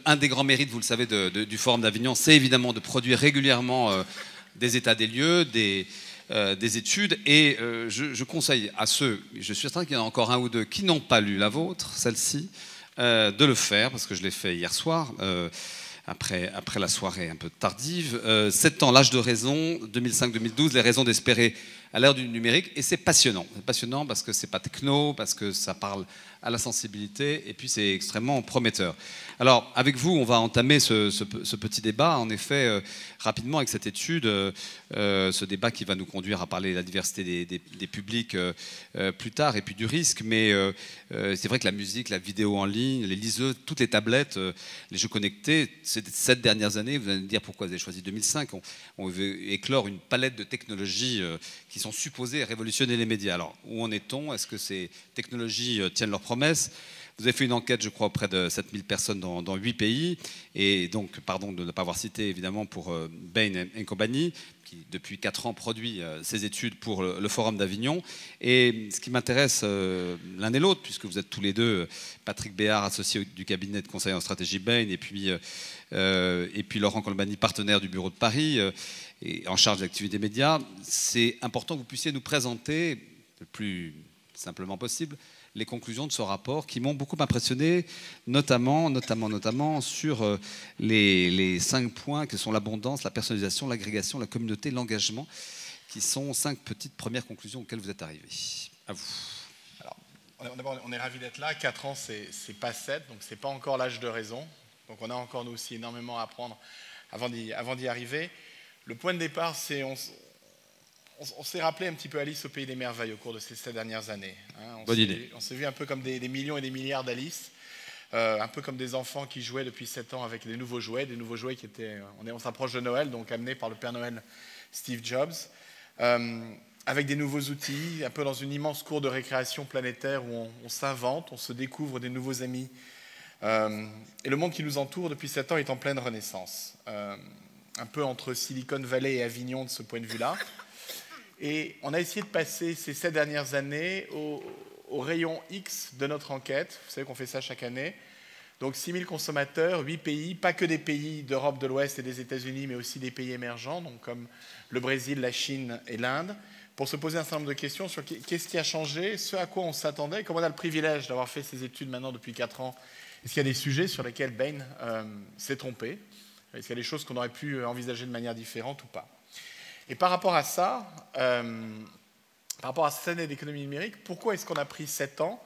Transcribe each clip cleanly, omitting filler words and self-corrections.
un des grands mérites, vous le savez, du Forum d'Avignon, c'est évidemment de produire régulièrement des états des lieux, des études. Et je conseille à ceux, je suis certain qu'il y en a encore un ou deux qui n'ont pas lu la vôtre, celle-ci, de le faire, parce que je l'ai fait hier soir, après la soirée un peu tardive. 7 ans, l'âge de raison, 2005-2012, les raisons d'espérer à l'ère du numérique. Et c'est passionnant. C'est passionnant parce que c'est pas techno, parce que ça parle à la sensibilité, et puis c'est extrêmement prometteur. Alors, avec vous, on va entamer ce petit débat, en effet, rapidement avec cette étude, ce débat qui va nous conduire à parler de la diversité des publics plus tard, et puis du risque, mais c'est vrai que la musique, la vidéo en ligne, les liseuses, toutes les tablettes, les jeux connectés, ces 7 dernières années, vous allez me dire pourquoi vous avez choisi 2005, on veut éclore une palette de technologies qui sont supposées révolutionner les médias. Alors, où en est-on? Est-ce que ces technologies tiennent leurs promesses? Vous avez fait une enquête, je crois, auprès de 7000 personnes dans 8 pays. Et donc, pardon de ne pas avoir cité, évidemment, pour Bain & Company, qui, depuis 4 ans, produit ces études pour le Forum d'Avignon. Et ce qui m'intéresse l'un et l'autre, puisque vous êtes tous les deux, Patrick Béard, associé du cabinet de conseil en stratégie Bain, et puis Laurent Colbani, partenaire du bureau de Paris, et en charge de l'activité médias, c'est important que vous puissiez nous présenter, le plus simplement possible, les conclusions de ce rapport qui m'ont beaucoup impressionné, notamment sur les 5 points que sont l'abondance, la personnalisation, l'agrégation, la communauté, l'engagement, qui sont 5 petites premières conclusions auxquelles vous êtes arrivés. À vous. Alors, d'abord, on est ravis d'être là. 4 ans, c'est pas 7, donc c'est pas encore l'âge de raison. Donc on a encore, nous aussi, énormément à apprendre avant d'y arriver. Le point de départ, c'est on s'est rappelé un petit peu Alice au Pays des Merveilles au cours de ces 7 dernières années. Hein. Bonne idée. On s'est vu un peu comme des millions et des milliards d'Alice, un peu comme des enfants qui jouaient depuis 7 ans avec des nouveaux jouets qui étaient, on s'approche de Noël, donc amenés par le Père Noël Steve Jobs, avec des nouveaux outils, un peu dans une immense cour de récréation planétaire où on s'invente, on se découvre des nouveaux amis. Et le monde qui nous entoure depuis 7 ans est en pleine renaissance, un peu entre Silicon Valley et Avignon de ce point de vue-là. Et on a essayé de passer ces 7 dernières années au rayon X de notre enquête. Vous savez qu'on fait ça chaque année. Donc 6000 consommateurs, 8 pays, pas que des pays d'Europe de l'Ouest et des États-Unis, mais aussi des pays émergents, donc comme le Brésil, la Chine et l'Inde, pour se poser un certain nombre de questions sur qu'est-ce qui a changé, ce à quoi on s'attendait, comme on a le privilège d'avoir fait ces études maintenant depuis 4 ans. Est-ce qu'il y a des sujets sur lesquels Bain s'est trompé? Est-ce qu'il y a des choses qu'on aurait pu envisager de manière différente ou pas? Et par rapport à ça, par rapport à cette année d'économie numérique, pourquoi est-ce qu'on a pris 7 ans?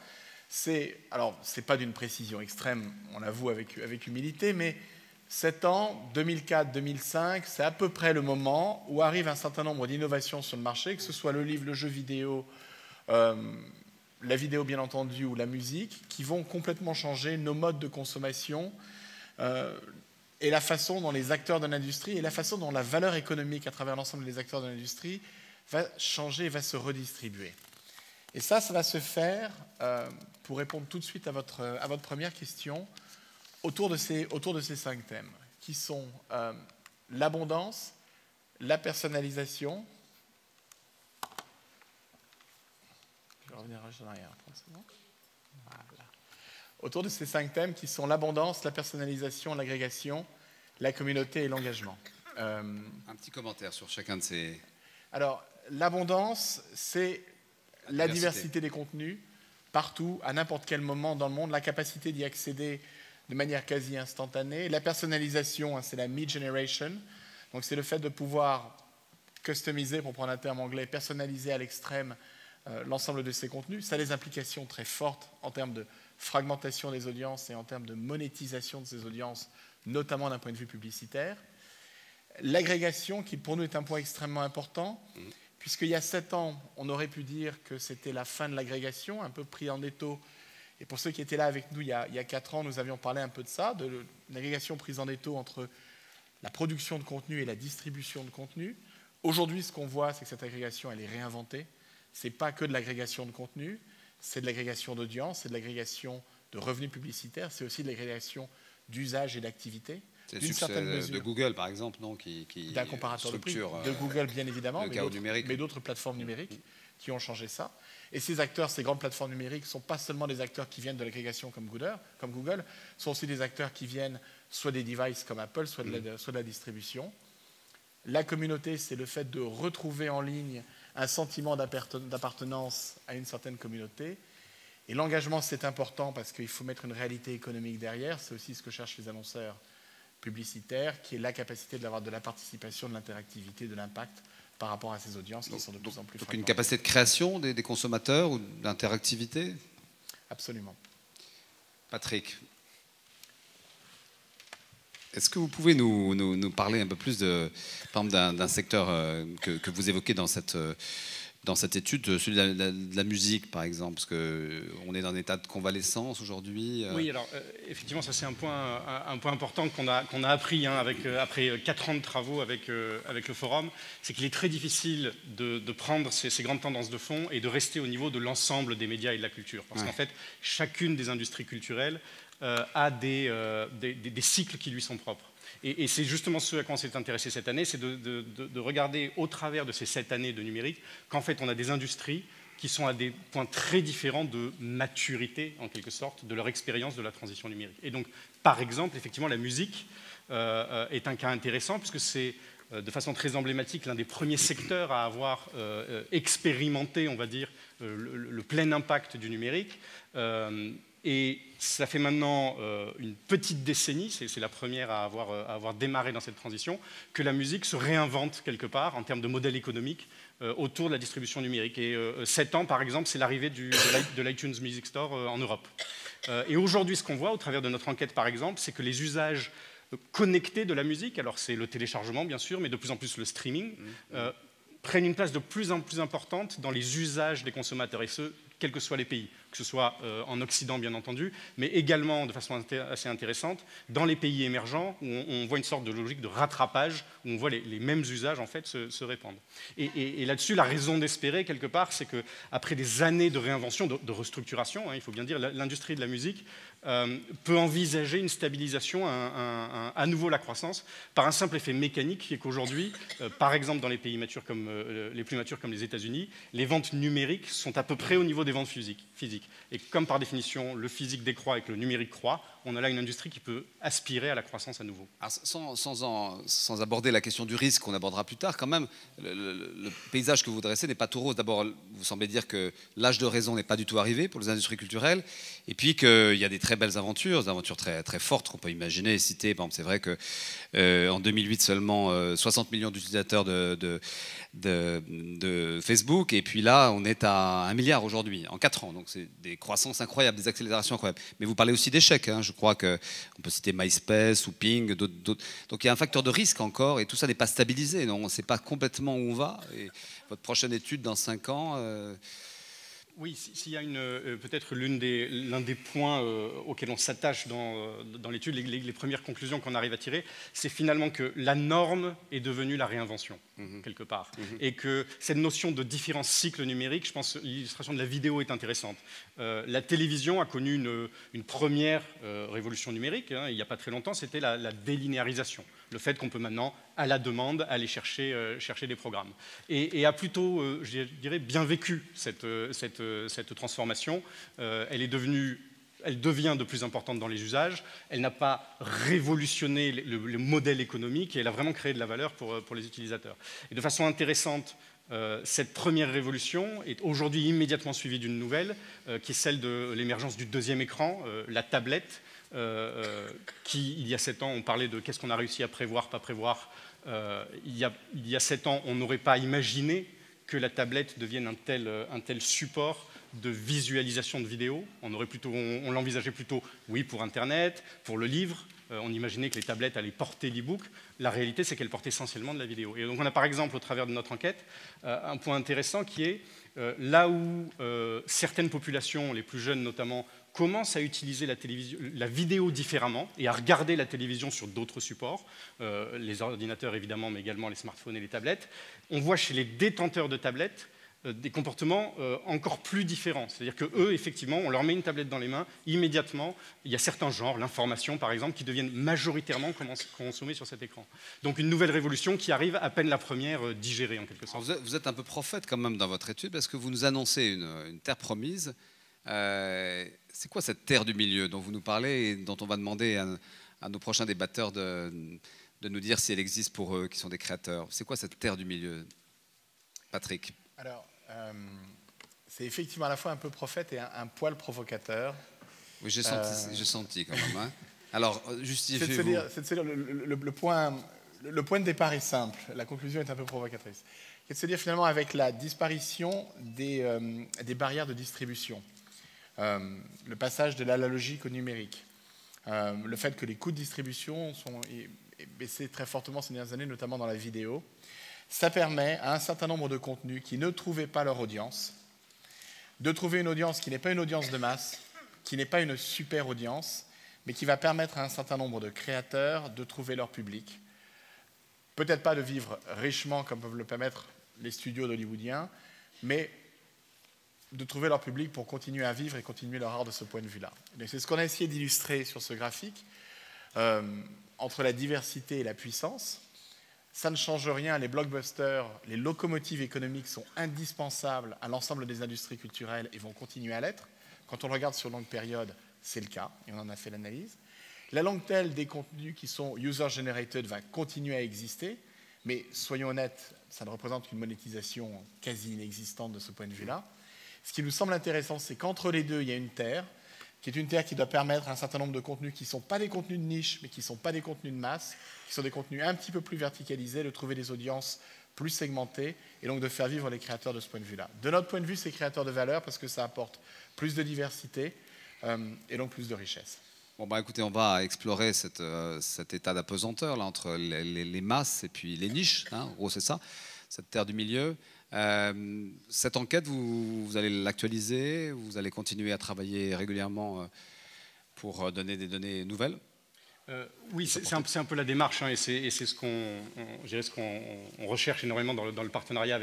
Alors, ce n'est pas d'une précision extrême, on l'avoue avec humilité, mais 7 ans, 2004-2005, c'est à peu près le moment où arrive un certain nombre d'innovations sur le marché, que ce soit le livre, le jeu vidéo, la vidéo bien entendu ou la musique, qui vont complètement changer nos modes de consommation et la façon dont les acteurs de l'industrie et la façon dont la valeur économique à travers l'ensemble des acteurs de l'industrie va changer et va se redistribuer. Et ça va se faire, pour répondre tout de suite à votre première question, autour de ces 5 thèmes, qui sont l'abondance, la personnalisation. Je vais revenir en arrière, 30 secondes. Voilà. Autour de ces 5 thèmes qui sont l'abondance, la personnalisation, l'agrégation, la communauté et l'engagement. Un petit commentaire sur chacun de ces... Alors, l'abondance, c'est la diversité des contenus, partout, à n'importe quel moment dans le monde, la capacité d'y accéder de manière quasi instantanée. La personnalisation, c'est la mid-generation, donc c'est le fait de pouvoir customiser, pour prendre un terme anglais, personnaliser à l'extrême l'ensemble de ces contenus. Ça a des implications très fortes en termes de fragmentation des audiences et en termes de monétisation de ces audiences, notamment d'un point de vue publicitaire. L'agrégation, qui pour nous est un point extrêmement important, puisqu'il y a 7 ans, on aurait pu dire que c'était la fin de l'agrégation, un peu pris en étau. Et pour ceux qui étaient là avec nous il y a 4 ans, nous avions parlé un peu de ça, de l'agrégation prise en étau entre la production de contenu et la distribution de contenu. Aujourd'hui, ce qu'on voit, c'est que cette agrégation, elle est réinventée. Ce n'est pas que de l'agrégation de contenu, c'est de l'agrégation d'audience, c'est de l'agrégation de revenus publicitaires, c'est aussi de l'agrégation d'usage et d'activité. C'est le succès de Google, par exemple, non, qui d'un comparateur de prix, de Google, bien évidemment, mais d'autres plateformes numériques qui ont changé ça. Et ces acteurs, ces grandes plateformes numériques, ne sont pas seulement des acteurs qui viennent de l'agrégation comme Google, sont aussi des acteurs qui viennent soit des devices comme Apple, soit de la distribution. La communauté, c'est le fait de retrouver en ligne un sentiment d'appartenance à une certaine communauté. Et l'engagement, c'est important parce qu'il faut mettre une réalité économique derrière. C'est aussi ce que cherchent les annonceurs publicitaires, qui est la capacité d'avoir de la participation, de l'interactivité, de l'impact par rapport à ces audiences qui sont de plus en plus fragmentées. Donc une capacité de création des consommateurs ou d'interactivité? Absolument. Patrick, est-ce que vous pouvez nous parler un peu plus par exemple, d'un secteur que vous évoquez dans cette étude, celui de la musique, par exemple, parce qu'on est dans un état de convalescence aujourd'hui. Oui, alors effectivement, ça c'est un point important qu'on a appris après 4 ans de travaux avec le forum, c'est qu'il est très difficile de prendre ces grandes tendances de fond et de rester au niveau de l'ensemble des médias et de la culture. Parce qu'en fait, chacune des industries culturelles a des cycles qui lui sont propres. Et c'est justement ce à quoi on s'est intéressé cette année, c'est de regarder au travers de ces 7 années de numérique qu'en fait on a des industries qui sont à des points très différents de maturité, en quelque sorte, de leur expérience de la transition numérique. Et donc, par exemple, effectivement, la musique est un cas intéressant, puisque c'est de façon très emblématique l'un des premiers secteurs à avoir expérimenté, on va dire, le plein impact du numérique. Et ça fait maintenant une petite décennie, c'est la première à avoir démarré dans cette transition, que la musique se réinvente quelque part en termes de modèle économique autour de la distribution numérique. Et 7 ans, par exemple, c'est l'arrivée de l'iTunes Music Store en Europe. Et aujourd'hui, ce qu'on voit au travers de notre enquête, par exemple, c'est que les usages connectés de la musique, alors c'est le téléchargement bien sûr, mais de plus en plus le streaming, prennent une place de plus en plus importante dans les usages des consommateurs, et ce, quels que soient les pays, que ce soit en Occident bien entendu, mais également de façon assez intéressante dans les pays émergents où on voit une sorte de logique de rattrapage, où on voit les mêmes usages en fait se répandre. Et là-dessus, la raison d'espérer quelque part, c'est qu'après des années de réinvention, de restructuration, il faut bien dire, l'industrie de la musique peut envisager une stabilisation, à nouveau la croissance, par un simple effet mécanique qui est qu'aujourd'hui, par exemple dans les pays matures les plus matures comme les États-Unis, les ventes numériques sont à peu près au niveau des ventes physiques. Et comme par définition le physique décroît et que le numérique croît, on a là une industrie qui peut aspirer à la croissance à nouveau. Alors, sans aborder la question du risque qu'on abordera plus tard, quand même, le paysage que vous dressez n'est pas tout rose. D'abord, vous semblez dire que l'âge de raison n'est pas du tout arrivé pour les industries culturelles, et puis qu'il y a des très belles aventures, des aventures très, très fortes qu'on peut imaginer et citer. Par exemple, c'est vrai qu'en 2008, seulement 60 millions d'utilisateurs de Facebook, et puis là, on est à 1 milliard aujourd'hui, en 4 ans. Donc, c'est des croissances incroyables, des accélérations incroyables. Mais vous parlez aussi d'échecs, je crois qu'on peut citer MySpace ou Ping, d'autres. Donc il y a un facteur de risque encore, et tout ça n'est pas stabilisé. On ne sait pas complètement où on va. Et votre prochaine étude dans 5 ans... Oui, s'il y a peut-être l'un des points auxquels on s'attache dans l'étude, les premières conclusions qu'on arrive à tirer, c'est finalement que la norme est devenue la réinvention, quelque part. Et que cette notion de différents cycles numériques, je pense que l'illustration de la vidéo est intéressante. La télévision a connu une première révolution numérique, il n'y a pas très longtemps, c'était la délinéarisation. Le fait qu'on peut maintenant, à la demande, aller chercher des programmes. Et a plutôt, je dirais, bien vécu cette transformation. Elle devient de plus importante dans les usages. Elle n'a pas révolutionné le modèle économique, et elle a vraiment créé de la valeur pour les utilisateurs. Et de façon intéressante, cette première révolution est aujourd'hui immédiatement suivie d'une nouvelle, qui est celle de l'émergence du deuxième écran, la tablette, qui, il y a 7 ans, on parlait de qu'est-ce qu'on a réussi à prévoir, pas prévoir. Il y a 7 ans, on n'aurait pas imaginé que la tablette devienne un tel support de visualisation de vidéos. On l'envisageait plutôt, oui, pour Internet, pour le livre. On imaginait que les tablettes allaient porter l'e-book. La réalité, c'est qu'elles portent essentiellement de la vidéo. Et donc, on a par exemple, au travers de notre enquête, un point intéressant qui est là où certaines populations, les plus jeunes notamment, commencent à utiliser la vidéo différemment et à regarder la télévision sur d'autres supports, les ordinateurs évidemment, mais également les smartphones et les tablettes. On voit chez les détenteurs de tablettes des comportements encore plus différents. C'est-à-dire qu'eux, effectivement, on leur met une tablette dans les mains, immédiatement, il y a certains genres, l'information par exemple, qui deviennent majoritairement consommés sur cet écran. Donc une nouvelle révolution qui arrive à peine la première digérée en quelque sorte. Vous êtes un peu prophète quand même dans votre étude, parce que vous nous annoncez une terre promise. C'est quoi cette terre du milieu dont vous nous parlez et dont on va demander à nos prochains débatteurs de nous dire si elle existe pour eux, qui sont des créateurs? C'est quoi cette terre du milieu, Patrick? Alors, c'est effectivement à la fois un peu prophète et un poil provocateur. Oui, j'ai senti quand même. Hein. Alors, justifiez-vous. C'est de se dire, le point de départ est simple, la conclusion est un peu provocatrice. C'est de se dire finalement avec la disparition des barrières de distribution, le passage de l'analogique au numérique, le fait que les coûts de distribution sont baissés très fortement ces dernières années, notamment dans la vidéo, ça permet à un certain nombre de contenus qui ne trouvaient pas leur audience, de trouver une audience qui n'est pas une audience de masse, qui n'est pas une super audience, mais qui va permettre à un certain nombre de créateurs de trouver leur public. Peut-être pas de vivre richement comme peuvent le permettre les studios hollywoodiens, mais de trouver leur public pour continuer à vivre et continuer leur art de ce point de vue-là. C'est ce qu'on a essayé d'illustrer sur ce graphique, entre la diversité et la puissance. Ça ne change rien, les blockbusters, les locomotives économiques sont indispensables à l'ensemble des industries culturelles et vont continuer à l'être. Quand on le regarde sur longue période, c'est le cas, et on en a fait l'analyse. La longue tail des contenus qui sont user-generated va continuer à exister, mais soyons honnêtes, ça ne représente qu'une monétisation quasi inexistante de ce point de vue-là. Ce qui nous semble intéressant, c'est qu'entre les deux, il y a une terre, qui est une terre qui doit permettre à un certain nombre de contenus qui ne sont pas des contenus de niche, mais qui ne sont pas des contenus de masse, qui sont des contenus un petit peu plus verticalisés, de trouver des audiences plus segmentées, et donc de faire vivre les créateurs de ce point de vue-là. De notre point de vue, c'est créateur de valeur, parce que ça apporte plus de diversité, et donc plus de richesse. Bon, bah, écoutez, on va explorer cet état d'apesanteur là, entre les masses et puis les niches, hein, en gros c'est ça, cette terre du milieu. Cette enquête, vous allez l'actualiser, vous allez continuer à travailler régulièrement pour donner des données nouvelles? Oui, c'est un peu la démarche, hein, et c'est ce qu'on recherche énormément dans le partenariat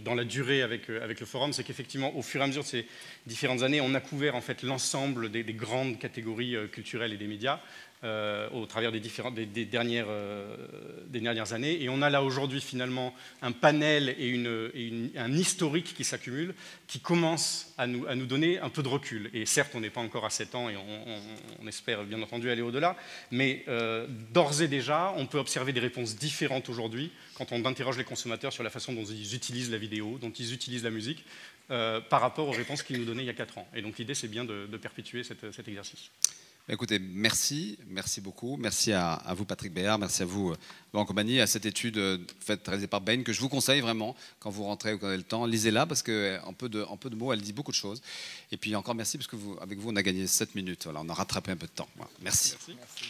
dans la durée avec le forum, c'est qu'effectivement, au fur et à mesure de ces différentes années, on a couvert en fait l'ensemble des grandes catégories culturelles et des médias au travers des dernières années, et on a là aujourd'hui finalement un panel et un historique qui s'accumule, qui commence à nous donner un peu de recul. Et certes, on n'est pas encore à 7 ans et on espère bien entendu aller au-delà, mais d'ores et déjà, on peut observer des réponses différentes aujourd'hui quand on interroge les consommateurs sur la façon dont ils utilisent la vidéo, dont ils utilisent la musique, par rapport aux réponses qu'ils nous donnaient il y a 4 ans. Et donc l'idée, c'est bien de perpétuer cet exercice. Écoutez, merci beaucoup. Merci à vous, Patrick Béard. Merci à vous, Laurent Compagnie, à cette étude réalisée par Bain, que je vous conseille vraiment, quand vous rentrez ou quand vous avez le temps, lisez-la, parce qu'en peu de mots, elle dit beaucoup de choses. Et puis encore merci, parce qu'avec vous, on a gagné 7 minutes. Voilà, on a rattrapé un peu de temps. Voilà. Merci. Merci.